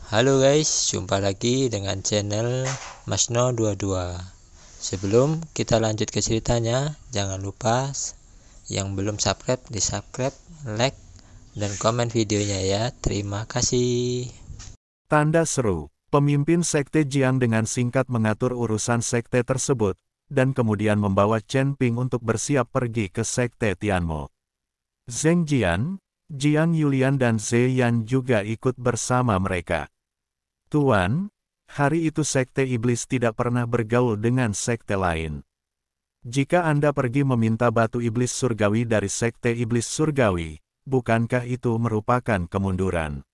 Halo guys, jumpa lagi dengan channel Masno22. Sebelum kita lanjut ke ceritanya, jangan lupa yang belum subscribe di subscribe, like, dan komen videonya ya. Terima kasih. Tanda seru. Pemimpin sekte Jiang dengan singkat mengatur urusan sekte tersebut, dan kemudian membawa Chen Ping untuk bersiap pergi ke sekte Tianmo. Zheng Jian, Jiang Yulian dan Ze Yan juga ikut bersama mereka. Tuan, hari itu sekte iblis tidak pernah bergaul dengan sekte lain. Jika Anda pergi meminta batu iblis surgawi dari sekte iblis surgawi, bukankah itu merupakan kemunduran?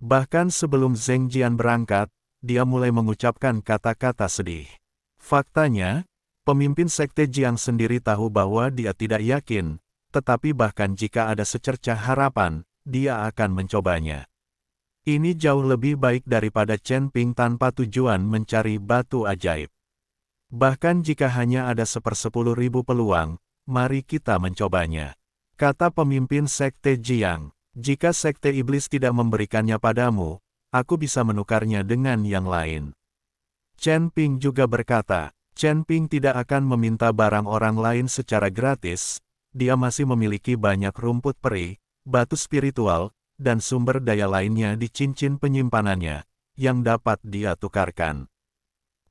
Bahkan sebelum Zheng Jian berangkat, dia mulai mengucapkan kata-kata sedih. Faktanya, pemimpin sekte Jiang sendiri tahu bahwa dia tidak yakin, tetapi bahkan jika ada secercah harapan, dia akan mencobanya. Ini jauh lebih baik daripada Chen Ping tanpa tujuan mencari batu ajaib. Bahkan jika hanya ada 1/10.000 peluang, mari kita mencobanya. Kata pemimpin sekte Jiang. Jika sekte iblis tidak memberikannya padamu, aku bisa menukarnya dengan yang lain. Chen Ping juga berkata, Chen Ping tidak akan meminta barang orang lain secara gratis, dia masih memiliki banyak rumput peri, batu spiritual, dan sumber daya lainnya di cincin penyimpanannya, yang dapat dia tukarkan.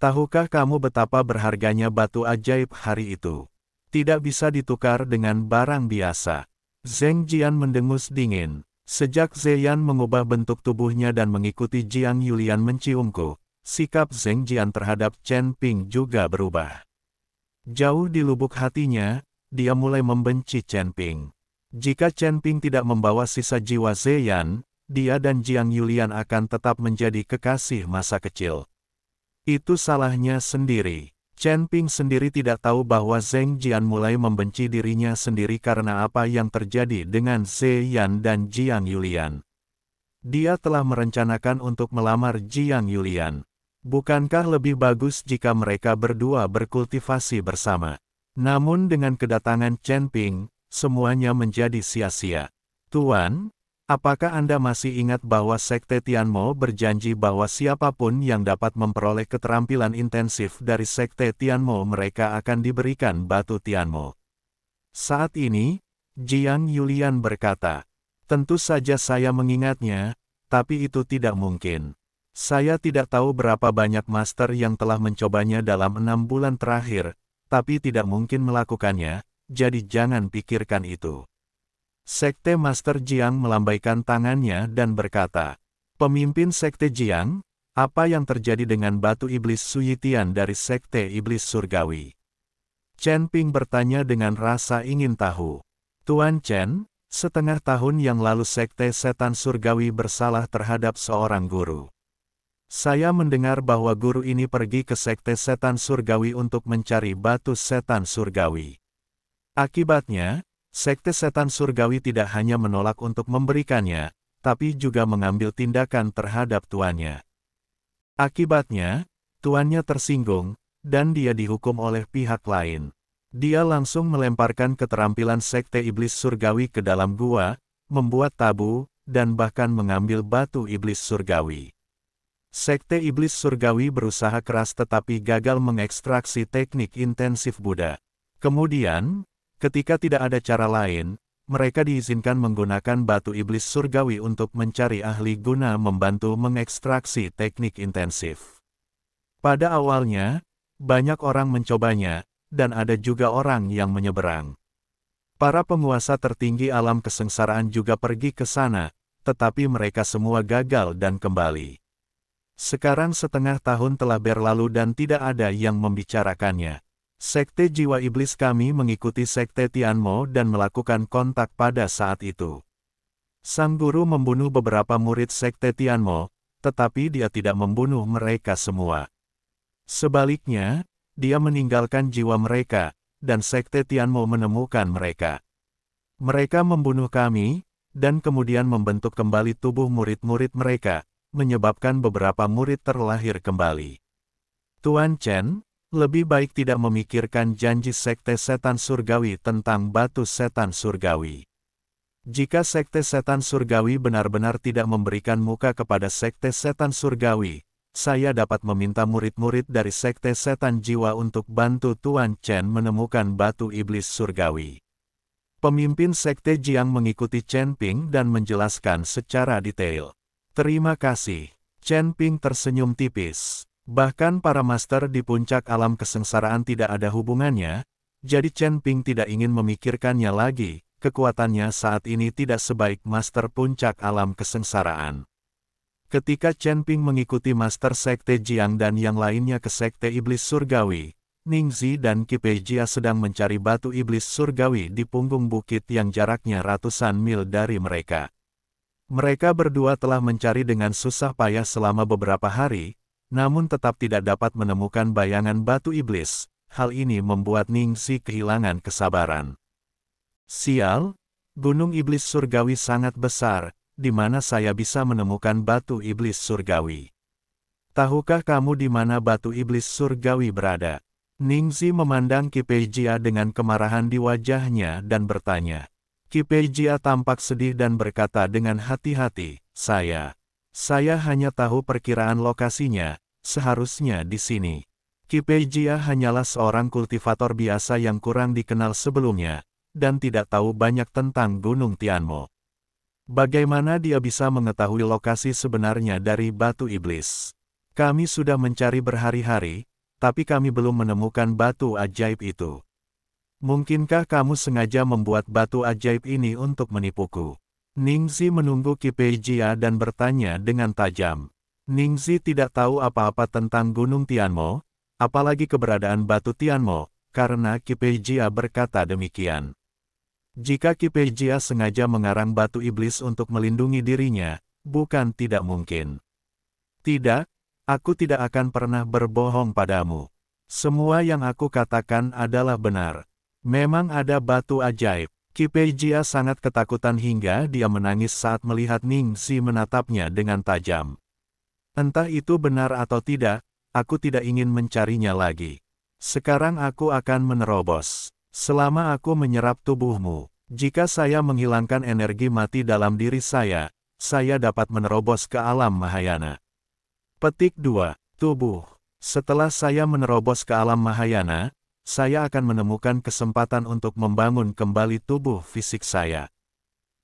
Tahukah kamu betapa berharganya batu ajaib hari itu? Tidak bisa ditukar dengan barang biasa. Zheng Jian mendengus dingin. Sejak Ze Yan mengubah bentuk tubuhnya dan mengikuti Jiang Yulian menciumku, sikap Zheng Jian terhadap Chen Ping juga berubah. Jauh di lubuk hatinya, dia mulai membenci Chen Ping. Jika Chen Ping tidak membawa sisa jiwa Ze Yan, dia dan Jiang Yulian akan tetap menjadi kekasih masa kecil. Itu salahnya sendiri. Chen Ping sendiri tidak tahu bahwa Zheng Jian mulai membenci dirinya sendiri karena apa yang terjadi dengan Ze Yan dan Jiang Yulian. Dia telah merencanakan untuk melamar Jiang Yulian. Bukankah lebih bagus jika mereka berdua berkultivasi bersama? Namun dengan kedatangan Chen Ping, semuanya menjadi sia-sia. Tuan, apakah Anda masih ingat bahwa sekte Tianmo berjanji bahwa siapapun yang dapat memperoleh keterampilan intensif dari sekte Tianmo mereka akan diberikan batu Tianmo? Saat ini, Jiang Yulian berkata, tentu saja saya mengingatnya, tapi itu tidak mungkin. Saya tidak tahu berapa banyak master yang telah mencobanya dalam 6 bulan terakhir, tapi tidak mungkin melakukannya, jadi jangan pikirkan itu. Sekte Master Jiang melambaikan tangannya dan berkata, pemimpin Sekte Jiang, apa yang terjadi dengan batu iblis Suyitian dari Sekte Iblis Surgawi? Chen Ping bertanya dengan rasa ingin tahu. Tuan Chen, setengah tahun yang lalu Sekte Setan Surgawi bersalah terhadap seorang guru. Saya mendengar bahwa guru ini pergi ke Sekte Setan Surgawi untuk mencari batu Setan Surgawi. Akibatnya, Sekte Setan Surgawi tidak hanya menolak untuk memberikannya, tapi juga mengambil tindakan terhadap tuannya. Akibatnya, tuannya tersinggung, dan dia dihukum oleh pihak lain. Dia langsung melemparkan keterampilan Sekte Iblis Surgawi ke dalam gua, membuat tabu, dan bahkan mengambil batu Iblis Surgawi. Sekte Iblis Surgawi berusaha keras tetapi gagal mengekstraksi teknik intensif Buddha. Kemudian, ketika tidak ada cara lain, mereka diizinkan menggunakan batu iblis surgawi untuk mencari ahli guna membantu mengekstraksi teknik intensif. Pada awalnya, banyak orang mencobanya, dan ada juga orang yang menyeberang. Para penguasa tertinggi alam kesengsaraan juga pergi ke sana, tetapi mereka semua gagal dan kembali. Sekarang setengah tahun telah berlalu dan tidak ada yang membicarakannya. Sekte Jiwa Iblis kami mengikuti Sekte Tianmo dan melakukan kontak pada saat itu. Sang guru membunuh beberapa murid Sekte Tianmo, tetapi dia tidak membunuh mereka semua. Sebaliknya, dia meninggalkan jiwa mereka, dan Sekte Tianmo menemukan mereka. Mereka membunuh kami, dan kemudian membentuk kembali tubuh murid-murid mereka, menyebabkan beberapa murid terlahir kembali. Tuan Chen, lebih baik tidak memikirkan janji Sekte Setan Surgawi tentang batu Setan Surgawi. Jika sekte setan surgawi benar-benar tidak memberikan muka kepada sekte setan surgawi, saya dapat meminta murid-murid dari sekte setan jiwa untuk bantu Tuan Chen menemukan batu iblis surgawi. Pemimpin sekte Jiang mengikuti Chen Ping dan menjelaskan secara detail. Terima kasih. Chen Ping tersenyum tipis. Bahkan para master di puncak alam kesengsaraan tidak ada hubungannya, jadi Chen Ping tidak ingin memikirkannya lagi. Kekuatannya saat ini tidak sebaik master puncak alam kesengsaraan. Ketika Chen Ping mengikuti master sekte Jiang dan yang lainnya ke sekte iblis surgawi, Ningzi dan Qipei Jia sedang mencari batu iblis surgawi di punggung bukit yang jaraknya ratusan mil dari mereka. Mereka berdua telah mencari dengan susah payah selama beberapa hari, namun tetap tidak dapat menemukan bayangan batu iblis. Hal ini membuat Ningzi kehilangan kesabaran. Sial, gunung iblis surgawi sangat besar, di mana saya bisa menemukan batu iblis surgawi. Tahukah kamu di mana batu iblis surgawi berada? Ningzi memandang Qipei Jia dengan kemarahan di wajahnya dan bertanya. Qipei Jia tampak sedih dan berkata dengan hati-hati, saya hanya tahu perkiraan lokasinya, seharusnya di sini. Qipei Jia hanyalah seorang kultivator biasa yang kurang dikenal sebelumnya, dan tidak tahu banyak tentang Gunung Tianmo. Bagaimana dia bisa mengetahui lokasi sebenarnya dari batu iblis? Kami sudah mencari berhari-hari, tapi kami belum menemukan batu ajaib itu. Mungkinkah kamu sengaja membuat batu ajaib ini untuk menipuku? Ningzi menunggu Qipei Jia dan bertanya dengan tajam. Ningzi tidak tahu apa-apa tentang Gunung Tianmo, apalagi keberadaan batu Tianmo, karena Qipei Jia berkata demikian. Jika Qipei Jia sengaja mengarang batu iblis untuk melindungi dirinya, bukan tidak mungkin. Tidak, aku tidak akan pernah berbohong padamu. Semua yang aku katakan adalah benar. Memang ada batu ajaib. Qipei Jia sangat ketakutan hingga dia menangis saat melihat Ningzi menatapnya dengan tajam. Entah itu benar atau tidak, aku tidak ingin mencarinya lagi. Sekarang aku akan menerobos. Selama aku menyerap tubuhmu, jika saya menghilangkan energi mati dalam diri saya dapat menerobos ke alam Mahayana. Petik 2. Tubuh. Setelah saya menerobos ke alam Mahayana, saya akan menemukan kesempatan untuk membangun kembali tubuh fisik saya.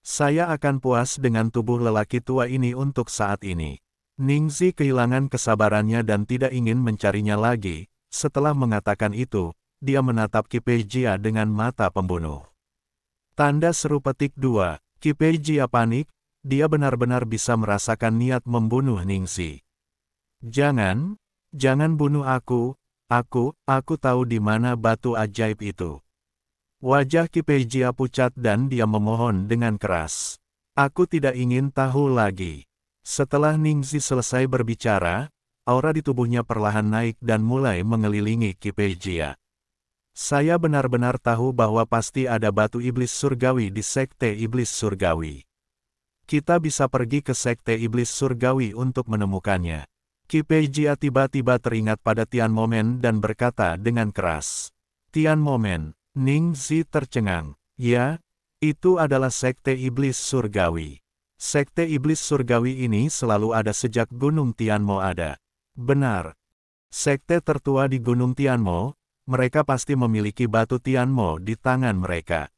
Saya akan puas dengan tubuh lelaki tua ini untuk saat ini. Ningzi kehilangan kesabarannya dan tidak ingin mencarinya lagi. Setelah mengatakan itu, dia menatap Qipei Jia dengan mata pembunuh. Tanda seru petik 2. Qipei Jia panik, dia benar-benar bisa merasakan niat membunuh Ningzi. Jangan bunuh aku tahu di mana batu ajaib itu. Wajah Qipei Jia pucat dan dia memohon dengan keras. Aku tidak ingin tahu lagi. Setelah Ningzi selesai berbicara, aura di tubuhnya perlahan naik dan mulai mengelilingi Qipei Jia. Saya benar-benar tahu bahwa pasti ada batu iblis surgawi di sekte iblis surgawi. Kita bisa pergi ke sekte iblis surgawi untuk menemukannya. Qipei Jia tiba-tiba teringat pada Tian Momen dan berkata dengan keras. Tian Momen, Ningzi tercengang. Ya, itu adalah sekte iblis surgawi. Sekte iblis surgawi ini selalu ada sejak Gunung Tianmo ada. Benar. Sekte tertua di Gunung Tianmo, mereka pasti memiliki batu Tianmo di tangan mereka.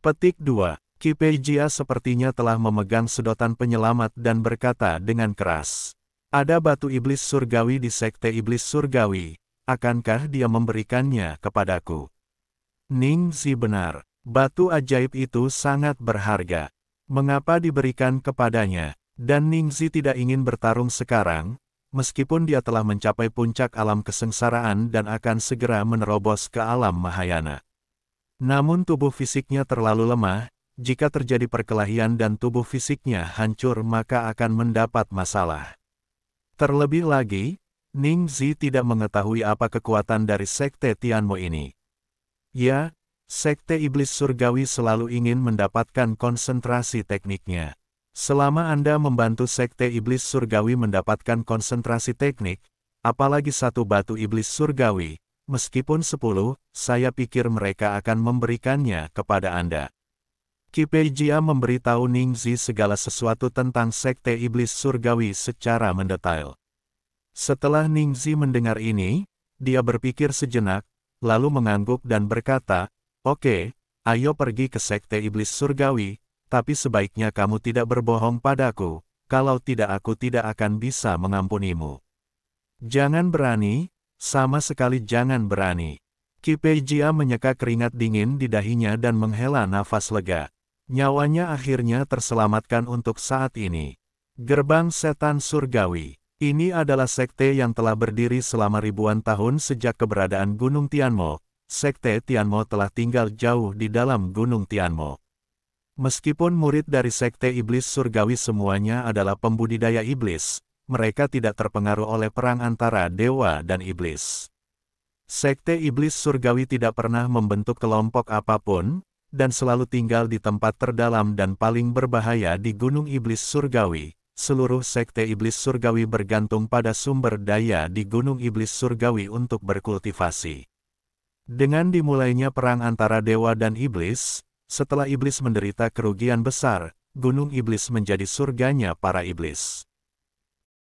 Petik 2. Qipei Jia sepertinya telah memegang sedotan penyelamat dan berkata dengan keras. Ada batu iblis surgawi di sekte iblis surgawi, akankah dia memberikannya kepadaku? Ningzi benar, batu ajaib itu sangat berharga. Mengapa diberikan kepadanya? Dan Ningzi tidak ingin bertarung sekarang, meskipun dia telah mencapai puncak alam kesengsaraan dan akan segera menerobos ke alam Mahayana. Namun tubuh fisiknya terlalu lemah, jika terjadi perkelahian dan tubuh fisiknya hancur maka akan mendapat masalah. Terlebih lagi, Ningzi tidak mengetahui apa kekuatan dari sekte Tianmo ini. Ya, sekte iblis surgawi selalu ingin mendapatkan konsentrasi tekniknya. Selama Anda membantu sekte iblis surgawi mendapatkan konsentrasi teknik, apalagi satu batu iblis surgawi, meskipun 10, saya pikir mereka akan memberikannya kepada Anda. Qipei Jia memberitahu Ningzi segala sesuatu tentang sekte iblis surgawi secara mendetail. Setelah Ningzi mendengar ini, dia berpikir sejenak, lalu mengangguk dan berkata, "Oke, ayo pergi ke sekte iblis surgawi, tapi sebaiknya kamu tidak berbohong padaku, kalau tidak aku tidak akan bisa mengampunimu." "Jangan berani, sama sekali jangan berani." Qipei Jia menyeka keringat dingin di dahinya dan menghela nafas lega. Nyawanya akhirnya terselamatkan untuk saat ini. Gerbang Setan Surgawi. Ini adalah sekte yang telah berdiri selama ribuan tahun sejak keberadaan Gunung Tianmo. Sekte Tianmo telah tinggal jauh di dalam Gunung Tianmo. Meskipun murid dari sekte iblis surgawi semuanya adalah pembudidaya iblis, mereka tidak terpengaruh oleh perang antara dewa dan iblis. Sekte iblis surgawi tidak pernah membentuk kelompok apapun, dan selalu tinggal di tempat terdalam dan paling berbahaya di Gunung Iblis Surgawi. Seluruh sekte iblis surgawi bergantung pada sumber daya di Gunung Iblis Surgawi untuk berkultivasi. Dengan dimulainya perang antara dewa dan iblis, setelah iblis menderita kerugian besar, Gunung Iblis menjadi surganya para iblis.